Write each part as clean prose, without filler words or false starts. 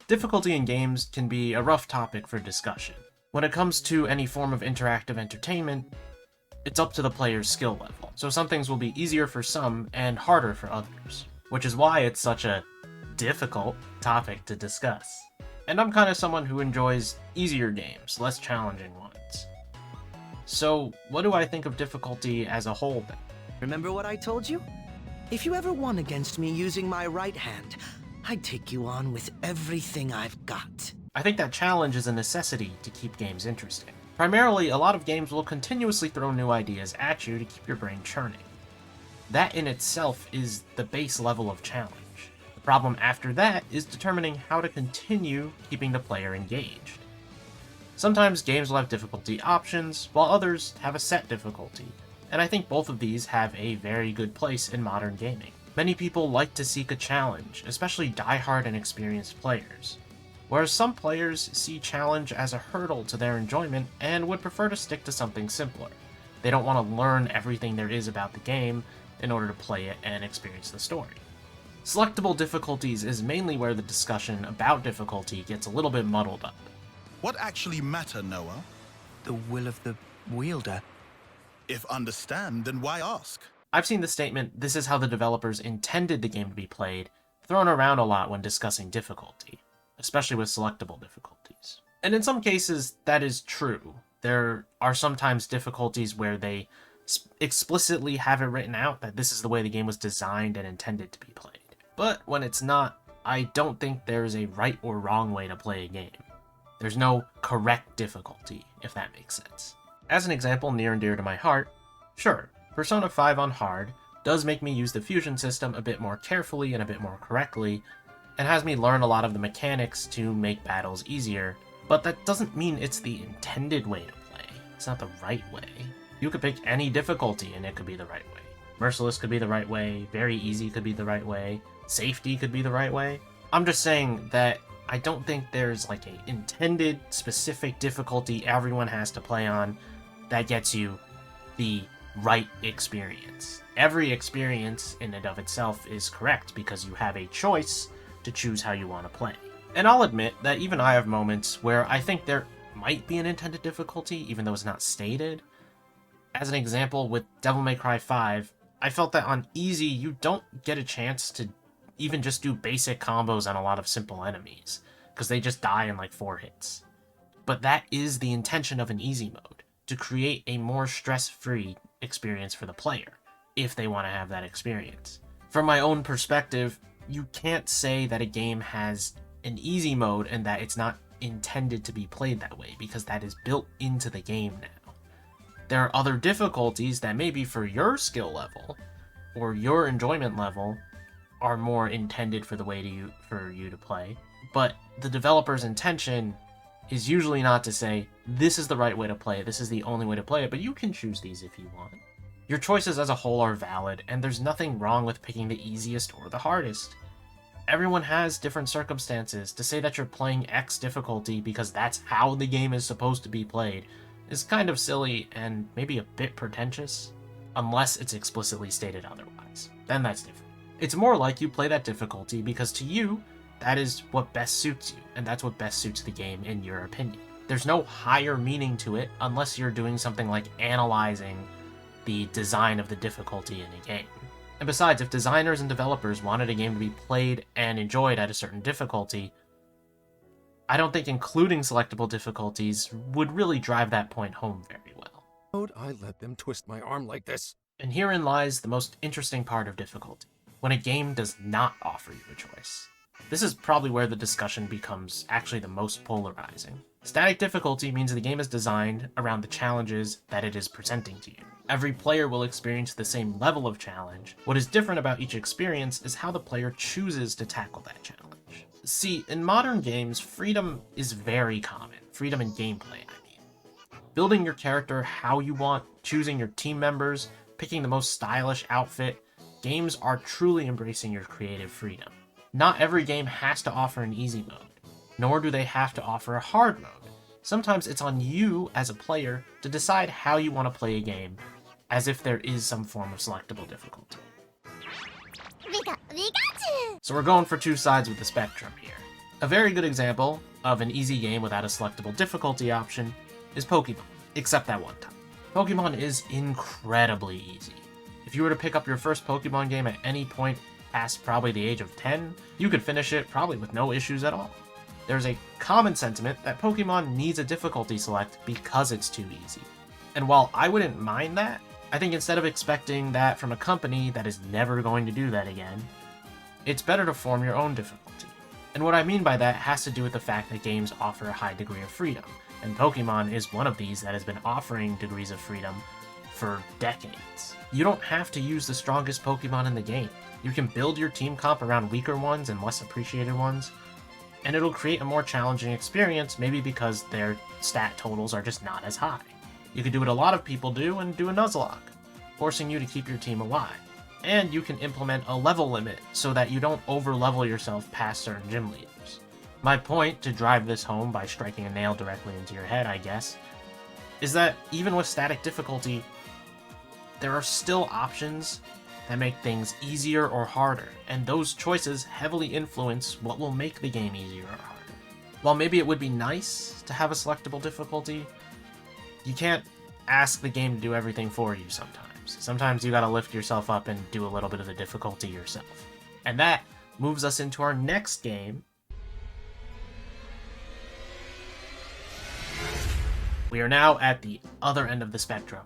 Difficulty in games can be a rough topic for discussion. When it comes to any form of interactive entertainment, it's up to the player's skill level, so some things will be easier for some and harder for others, which is why it's such a difficult topic to discuss. And I'm kind of someone who enjoys easier games, less challenging ones. So what do I think of difficulty as a whole then? Remember what I told you? If you ever won against me using my right hand, I'd take you on with everything I've got. I think that challenge is a necessity to keep games interesting. Primarily, a lot of games will continuously throw new ideas at you to keep your brain churning. That in itself is the base level of challenge. The problem after that is determining how to continue keeping the player engaged. Sometimes games will have difficulty options, while others have a set difficulty, and I think both of these have a very good place in modern gaming. Many people like to seek a challenge, especially die-hard and experienced players, whereas some players see challenge as a hurdle to their enjoyment and would prefer to stick to something simpler. They don't want to learn everything there is about the game in order to play it and experience the story. Selectable difficulties is mainly where the discussion about difficulty gets a little bit muddled up. What actually matter, Noah? The will of the wielder. If understand, then why ask? I've seen the statement, "This is how the developers intended the game to be played," thrown around a lot when discussing difficulty, especially with selectable difficulties. And in some cases, that is true. There are sometimes difficulties where they explicitly have it written out that this is the way the game was designed and intended to be played. But when it's not, I don't think there is a right or wrong way to play a game. There's no correct difficulty, if that makes sense. As an example near and dear to my heart, sure, Persona 5 on hard does make me use the fusion system a bit more carefully and a bit more correctly, and has me learn a lot of the mechanics to make battles easier, but that doesn't mean it's the intended way to play. It's not the right way. You could pick any difficulty and it could be the right way. Merciless could be the right way, very easy could be the right way, safety could be the right way. I'm just saying that I don't think there's like a intended specific difficulty everyone has to play on that gets you the right experience. Every experience in and of itself is correct because you have a choice to choose how you want to play. And I'll admit that even I have moments where I think there might be an intended difficulty, even though it's not stated. As an example, with Devil May Cry 5, I felt that on easy, you don't get a chance to even just do basic combos on a lot of simple enemies, because they just die in like 4 hits. But that is the intention of an easy mode, to create a more stress-free experience for the player, if they want to have that experience. From my own perspective, you can't say that a game has an easy mode and that it's not intended to be played that way, because that is built into the game now. There are other difficulties that maybe for your skill level, or your enjoyment level, are more intended for the way for you to play, but the developer's intention is usually not to say, this is the right way to play it, this is the only way to play it, but you can choose these if you want. Your choices as a whole are valid, and there's nothing wrong with picking the easiest or the hardest. Everyone has different circumstances. To say that you're playing X difficulty because that's how the game is supposed to be played is kind of silly and maybe a bit pretentious, unless it's explicitly stated otherwise. Then that's different. It's more like you play that difficulty because to you, that is what best suits you, and that's what best suits the game in your opinion. There's no higher meaning to it unless you're doing something like analyzing the design of the difficulty in a game. And besides, if designers and developers wanted a game to be played and enjoyed at a certain difficulty, I don't think including selectable difficulties would really drive that point home very well. How'd I let them twist my arm like this? And herein lies the most interesting part of difficulty, when a game does not offer you a choice. This is probably where the discussion becomes actually the most polarizing. Static difficulty means the game is designed around the challenges that it is presenting to you. Every player will experience the same level of challenge. What is different about each experience is how the player chooses to tackle that challenge. See, in modern games, freedom is very common. Freedom in gameplay, I mean. Building your character how you want, choosing your team members, picking the most stylish outfit, games are truly embracing your creative freedom. Not every game has to offer an easy mode, nor do they have to offer a hard mode. Sometimes it's on you as a player to decide how you want to play a game, as if there is some form of selectable difficulty. So we're going for two sides with the spectrum here. A very good example of an easy game without a selectable difficulty option is Pokemon, except that one time. Pokemon is incredibly easy. If you were to pick up your first Pokemon game at any point past probably the age of 10, you could finish it probably with no issues at all. There's a common sentiment that Pokemon needs a difficulty select because it's too easy. And while I wouldn't mind that, I think instead of expecting that from a company that is never going to do that again, it's better to form your own difficulty. And what I mean by that has to do with the fact that games offer a high degree of freedom, and Pokemon is one of these that has been offering degrees of freedom for decades. You don't have to use the strongest Pokemon in the game. You can build your team comp around weaker ones and less appreciated ones, and it'll create a more challenging experience, maybe because their stat totals are just not as high. You can do what a lot of people do and do a Nuzlocke, forcing you to keep your team alive. And you can implement a level limit so that you don't over-level yourself past certain gym leaders. My point, to drive this home by striking a nail directly into your head, I guess, is that even with static difficulty, there are still options that make things easier or harder, and those choices heavily influence what will make the game easier or harder. While maybe it would be nice to have a selectable difficulty, you can't ask the game to do everything for you sometimes. Sometimes you gotta lift yourself up and do a little bit of the difficulty yourself. And that moves us into our next game. We are now at the other end of the spectrum,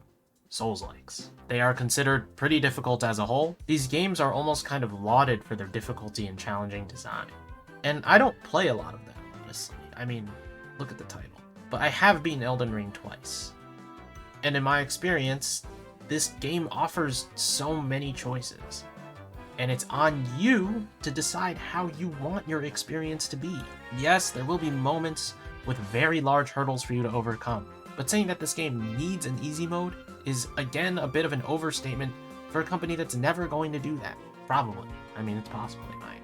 Souls-likes. They are considered pretty difficult as a whole. These games are almost kind of lauded for their difficulty and challenging design. And I don't play a lot of them, honestly. I mean, look at the title. But I have beaten Elden Ring twice. And in my experience, this game offers so many choices. And it's on you to decide how you want your experience to be. Yes, there will be moments with very large hurdles for you to overcome, but saying that this game needs an easy mode is, again, a bit of an overstatement for a company that's never going to do that. Probably. I mean, it's possible they might.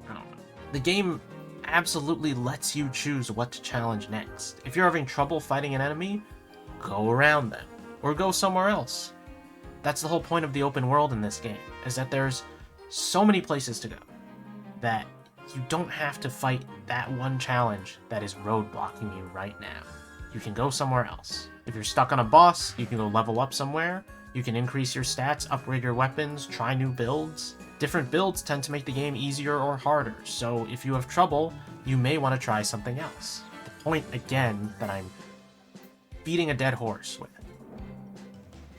I don't know. The game absolutely lets you choose what to challenge next. If you're having trouble fighting an enemy, go around them, or go somewhere else. That's the whole point of the open world in this game, is that there's so many places to go that you don't have to fight that one challenge that is roadblocking you right now. You can go somewhere else. If you're stuck on a boss, you can go level up somewhere. You can increase your stats, upgrade your weapons, try new builds. Different builds tend to make the game easier or harder, so if you have trouble, you may want to try something else. The point, again, that I'm beating a dead horse with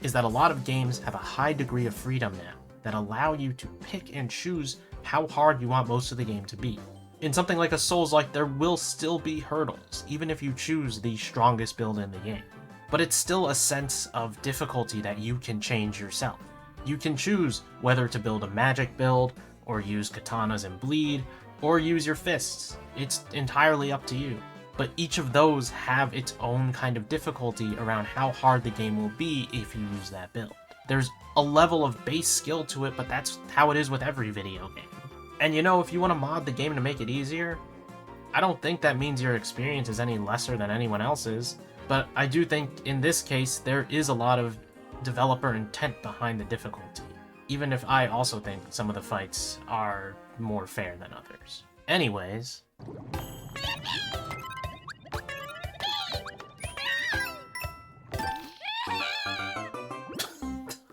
is that a lot of games have a high degree of freedom now that allow you to pick and choose how hard you want most of the game to be. In something like a Souls-like, there will still be hurdles, even if you choose the strongest build in the game. But it's still a sense of difficulty that you can change yourself. You can choose whether to build a magic build, or use katanas and bleed, or use your fists. It's entirely up to you. But each of those have its own kind of difficulty around how hard the game will be if you use that build. There's a level of base skill to it, but that's how it is with every video game. And you know, if you want to mod the game to make it easier, I don't think that means your experience is any lesser than anyone else's, but I do think in this case there is a lot of developer intent behind the difficulty, even if I also think some of the fights are more fair than others. Anyways...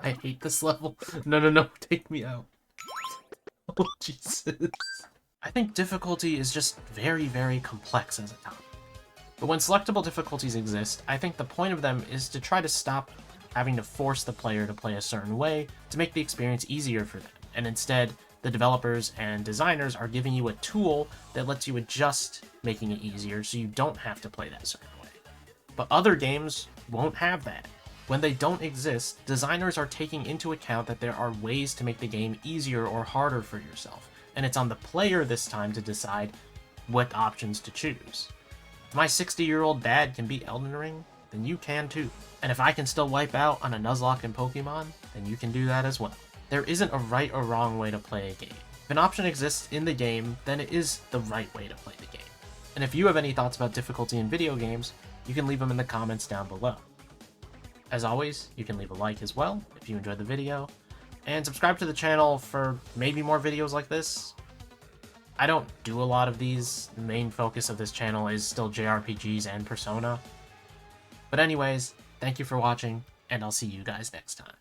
I hate this level. No, take me out. Oh, Jesus. I think difficulty is just very, very complex as a topic. But when selectable difficulties exist, I think the point of them is to try to stop having to force the player to play a certain way to make the experience easier for them. And instead, the developers and designers are giving you a tool that lets you adjust, making it easier so you don't have to play that certain way. But other games won't have that. When they don't exist, designers are taking into account that there are ways to make the game easier or harder for yourself, and it's on the player this time to decide what options to choose. If my 60-year-old dad can beat Elden Ring, then you can too. And if I can still wipe out on a Nuzlocke in Pokemon, then you can do that as well. There isn't a right or wrong way to play a game. If an option exists in the game, then it is the right way to play the game. And if you have any thoughts about difficulty in video games, you can leave them in the comments down below. As always, you can leave a like as well if you enjoyed the video, and subscribe to the channel for maybe more videos like this. I don't do a lot of these. The main focus of this channel is still JRPGs and Persona. But anyways, thank you for watching, and I'll see you guys next time.